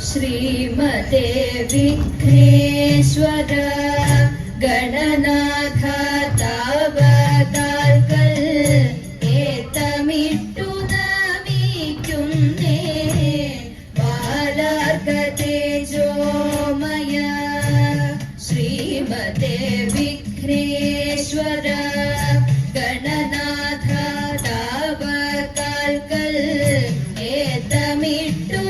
ശ്രീമതേ വിഘ്നേശ്വര ഗണനാഥ താവതാൽക്കൽ ഏത്തമിട്ടു നമിക്കുന്നേ ബാലാർക്കതേജോമയ ശ്രീമതേ വിഘ്നേശ്വര ഗണനാഥ താവതാൽക്കൽ ഏത്തമിട്ടു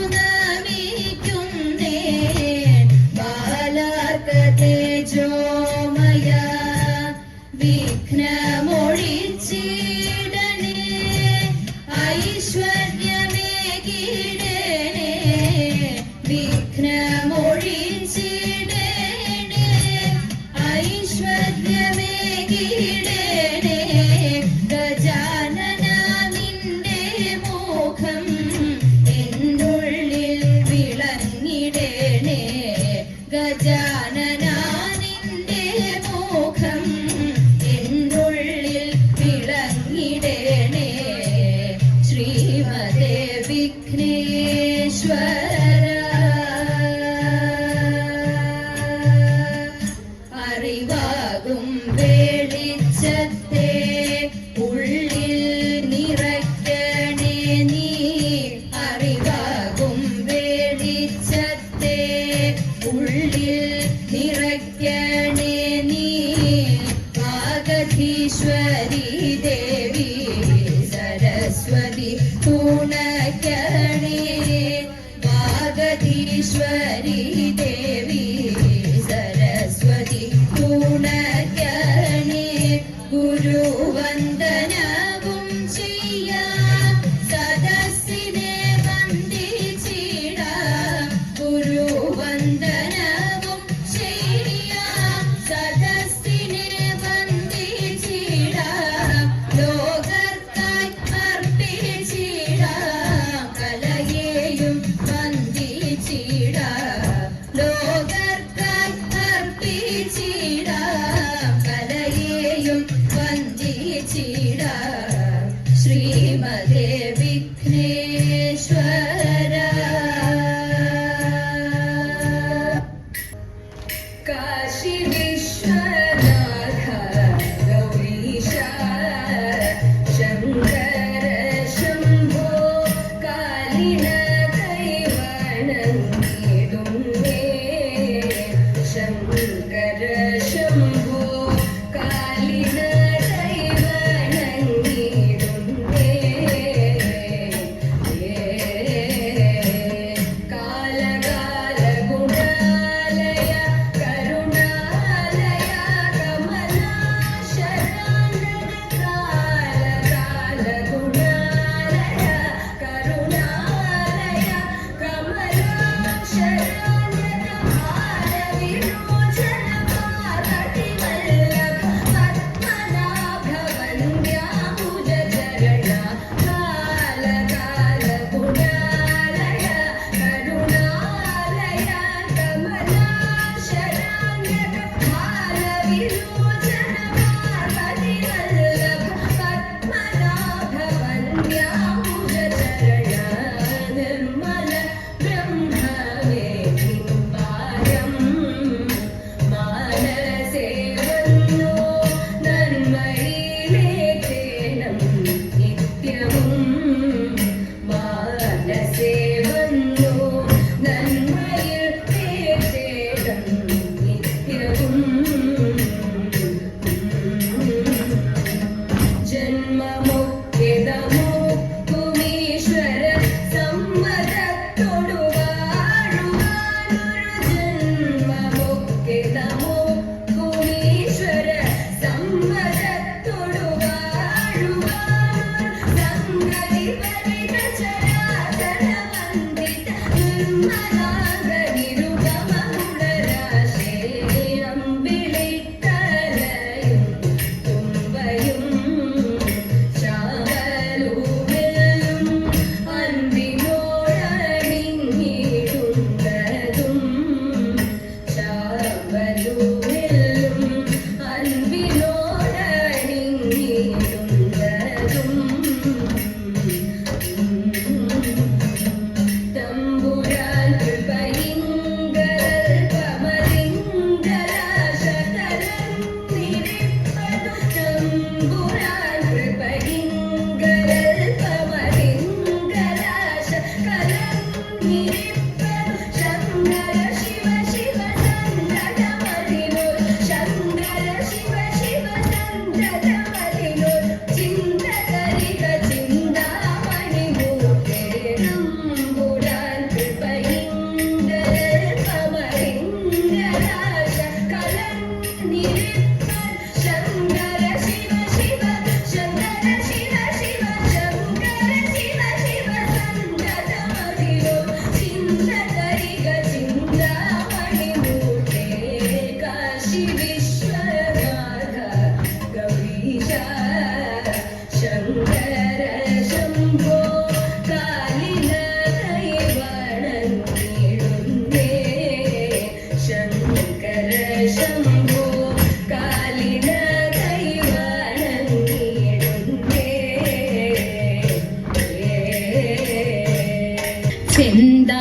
തേജോമയ വിഘ്നമൊഴിച്ചിടണേ ഐശ്വര്യമേകിടണേ വിഘ്നമൊഴിച്ചിടണേ ഐശ്വര്യമേകിടണേ ഗജാനന നിന്റെ മുഖം എന്നുള്ളിൽ വിളങ്ങിടണേ ഗജാനന അറിവാകും വെളിച്ചത്തെ ഉള്ളിൽ നിറയ്ക്കണേ നീ അറിവാകും വെളിച്ചത്തെ ഉള്ളിൽ നിറയ്ക്കണേ നീ വാഗധീശ്വരി ദേവി സരസ്വതി തുണയ്ക്കണേ വാഗധീശ്വരി ദേവി സരസ്വതി തുണയ്ക്കണേ ഗുരുവന്ദനവും ചെയ്യാം സദസ്സിനെ വന്ദിച്ചിടാം ഗുരുവന്ദനവും ചെയ്യാം സദസ്സിനെ വന്ദിച്ചിടാം ലോകർക്കായി അർപ്പിച്ചിടാം കലയെയും വന്ദിച്ചിടാം ലോകർക്കായി അർപ്പിച്ചിടാം കലയെയും വന്ദിച്ചിടാം ശ്രീമതേ വിഘ്നേശ്വര കാശി വിശ്വനാഥ ഗൗരീശ ശങ്കര ശംഭോ കാലിന കൈവണങ്ങിടുന്നേ ശങ്കര ശംഭോ കാലിന കൈവണങ്ങിടുന്നേ കാലകാല ഗുണാലയ കരുണാലയ കമലാശരാനന കാലകാല ഗുണാലയ കരുണാലയ കമലാശരാനന ഭാരവിലോചന പാർവതി വല്ലഭ പത്മനാഭ വന്ദ്യാംബുജചരണ കാലകാല ഗുണാലയ കരുണാലയ കമലാശരാനന ഭാരവിലോചന പാർവതി വല്ലഭ പത്മനാഭ വന്ദ്യാംബുജചരണ നിർമ്മല ബ്രഹ്മവേ പാരം മാനസേ വന്നോ നന്മയിലേക്കേണം നിത്യവും മാനസേ വന്നോ നന്മയിൽ തേടം നിത്യവും ജന്മമൊക്കെതമോ ഭൂമീശ്വര സമ്മതത്തോടു വാഴുവാനൊരു ജന്മമൊക്കെതമോ ഭൂമീശ്വര സമ്മതത്തോടു വാഴുവാനൊരു സംഗതി പരിത ചരാചര വന്ദിത നിർമ്മലാംഗ നിരുപമകുളരാശേ അമ്പിളിക്കലയും തുമ്പയും ശാവലൂവെല്ലും അൻപിനോടണിഞ്ഞിടുന്നതും ശാവലൂവെല്ലും അൻപിനോടണിഞ്ഞിടുന്നതും തമ്പുരാൻ കൃപ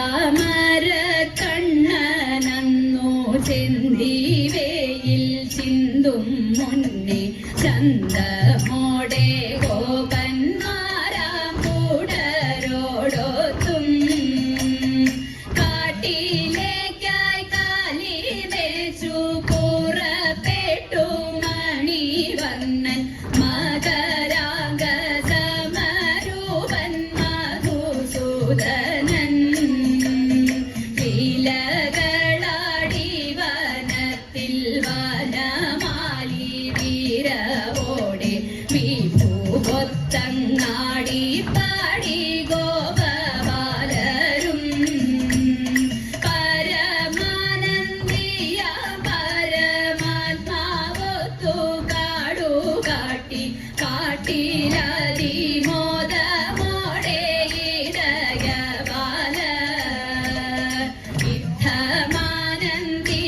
ചെന്താമര കണ്ണനന്നു ചെന്തിവേയിൽ ചിന്തും മുന്നേ ചന്തമോടെ ഗോപന്മാരാം കൂടരോടൊത്തും കാട്ടിലേക്കായി കാലി വെച്ചു പുറപ്പെട്ടു മണിവർണ്ണൻ മകരാംഗ സമരൂപൻ മധുസൂദനൻ ലീലകളാടി വനത്തിൽ വനമാലി വീരവോടെ വിഭൂവൊത്തങ്ങാടി പാടി ഗോപബാലരും പരമാനന്ദിയ പരമാത്മാവൊത്തു കാടുകാട്ടി കാട്ടിലതി മോദമോടെ ഇടയബാല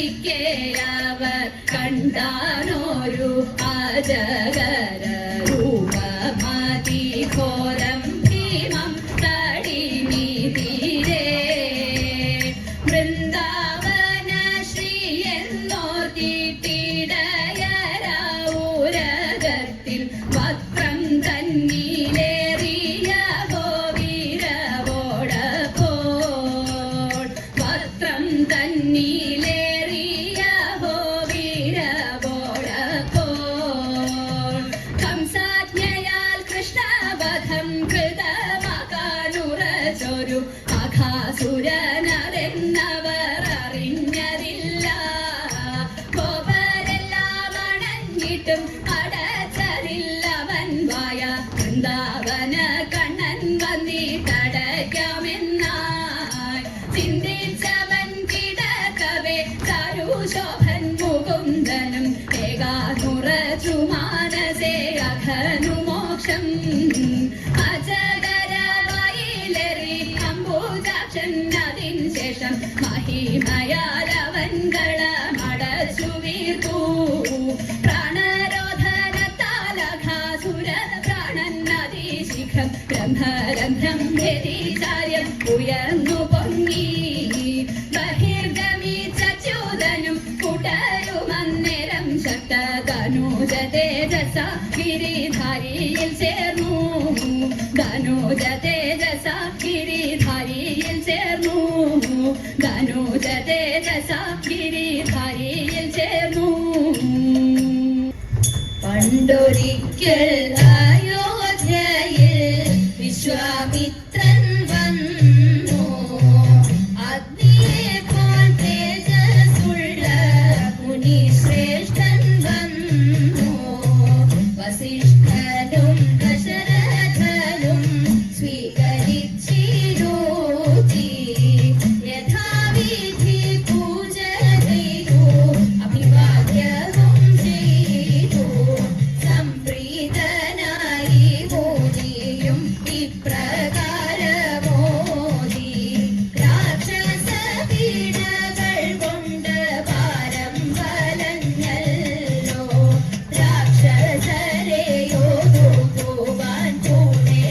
യുദ്ധമാനന്ദിക്കയവർ കണ്ടാനൊരു അജഗര രൂപമതിഘോരം ഭീമം തടിനിധിരേ വൃന്ദാവന ശ്രീ എന്നോർത്തിട്ടിടയരൗരകത്തിൽ വക്രം തന്നിലേറിയ വീരവോടപ്പോൾ വക്രം തന്നിലേറിയ വീരവോടപ്പോൾ കംസാജ്ഞയാൽ കൃഷ്ണവധം കൃതമകാനുറച്ചൊരു അഘാസുരനരെന്നവർ അറിഞ്ഞതില്ല ഗോപരെല്ലാം അണഞ്ഞിട്ടും അടച്ചതില്ലവൻ വായ വൃന്ദാവന കണ്ണൻ വന്നിട്ടടയ്ക്കാമെന്നായി ചിന്തിച്ചവൻ കിടക്കവേ ചരുശോഭൻ മുകുന്ദനും ഏകാനുറച്ചു മാനസേ അഘനു മോക്ഷം അജഗരവയിലേറി അംബുജാക്ഷൻ അതിൻ ശേഷം മഹിമയാലവൻ കളമടച്ചു വീർത്തു പ്രാണരോധനത്താലഘാസുര പ്രാണൻ അതിശീഘ്രം ബ്രഹ്മരന്ധ്രം വ്യതിചാര്യം ഉയർന്നു പൊങ്ങി ബഹിർഗമിച്ചൂതനും കുടരുമന്നേരം ശക്തധനുജ തേജസ ഗിരിധാരിയിൽ ചേർന്നു ധനുജ തേജസ ഗിരിധാരിയിൽ ചേർന്നു ധനുജ തേജസ ഗിരിധാരിയിൽ ചേർന്നു പണ്ടൊരിക്കൽ അയോധ്യയിൽ വിശ്വാമിത്രൻ വന്നു അഗ്നിയെ പോൽ തേജസ്സുള്ള മുനിശ്രേഷ്ഠൻ വന്നു വസിഷ്ഠനും ദശരഥനും സ്വീകരിച്ചിരുത്തി യഥാവിധി പൂജ ചെയ്തു അഭിവാദ്യവും ചെയ്തു സംപ്രീതനായി മോദിയും ഇപ്രകാരമോദി രാക്ഷസ പീഡകൾ കൊണ്ട് ഭാരം വലഞ്ഞല്ലോ രാക്ഷസരെയോടുവാൻ കൂടെയയക്കേണം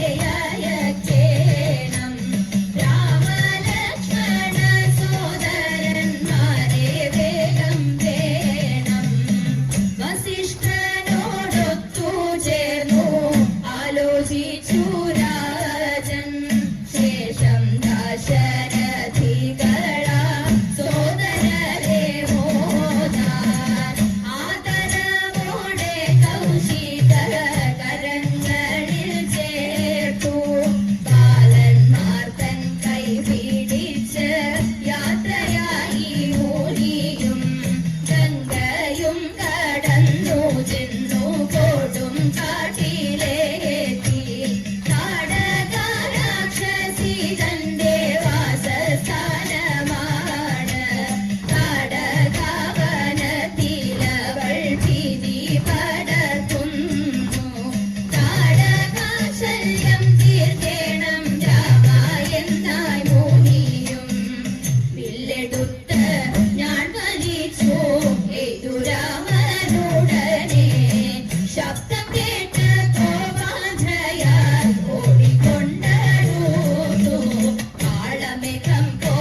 രാമലക്ഷ്മണ സോദരന്മാരെ വേഗം വേണം വസിഷ്ഠനോടൊത്തു ചേർന്നു ആലോചിച്ചു രാജൻ ശേഷം ദശരഥികളാം സോദരരെ മോദാൻ ആദരവോടെ കൗശിക കരങ്ങളിൽ ചേർത്തു ബാലന്മാർ തൻ കൈ പിടിച്ച് യാത്രയായി മുനിയും ഗംഗയും കടന്നു ചെന്നു കൊടും കാട്ടിലേത്തി കാടക രാക്ഷസി തന്റെ വാസസ്ഥാനമാണ് കാടകാവനത്തിലവൾ ഭീതി പടർത്തുന്നു കാടകാശല്യം തീർക്കേണം രാമായെന്നായി മുനിയും വില്ലെടുത്ത് ഞാൻ വലിച്ചു എയ്തു രാമനുടനെ ശബ്ദം കേട്ട് കോപാധ്രയാൽ ഓടിക്കൊണ്ടടുത്തു കാളമേഘം പോ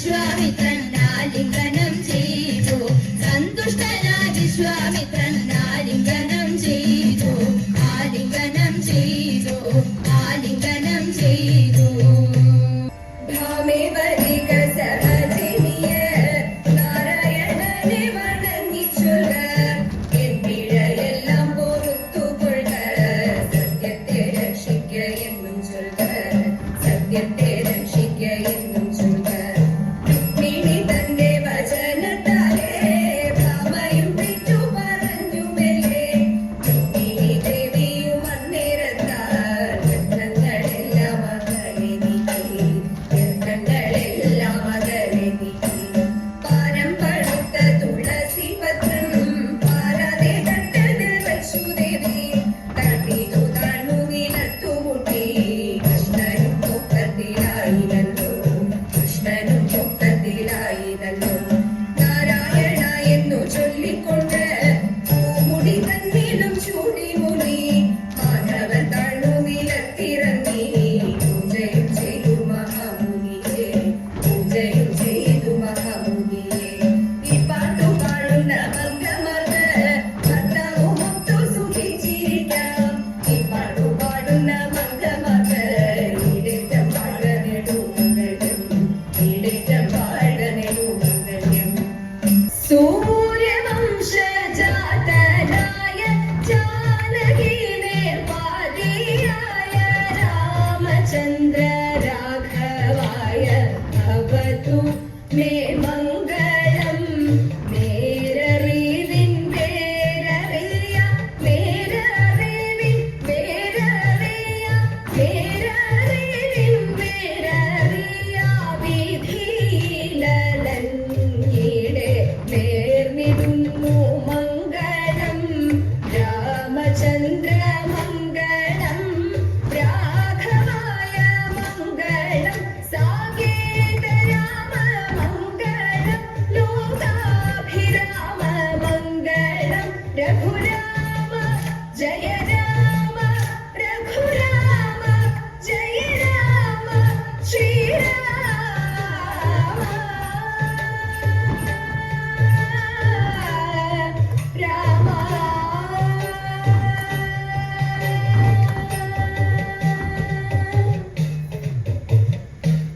വിശ്വാമിത്രൻ ആലിംഗനം ചെയ്തു സന്തുഷ്ടനായി വിശ്വാമിത്രൻ ആലിംഗനം ചെയ്തു ആലിംഗനം ചെയ്തു ആലിംഗനം ചെയ്തു ഭാമേ വരിക സഹജിനിയ നാരായണനെ വണങ്ങിച്ചൊല്ക എൻ പിഴയെല്ലാം പൊറുത്തുകൊള്ളുക സത്യത്തെ രക്ഷിക്ക എന്നും ചൊല്ലുക സത്യത്തെ രക്ഷിക്ക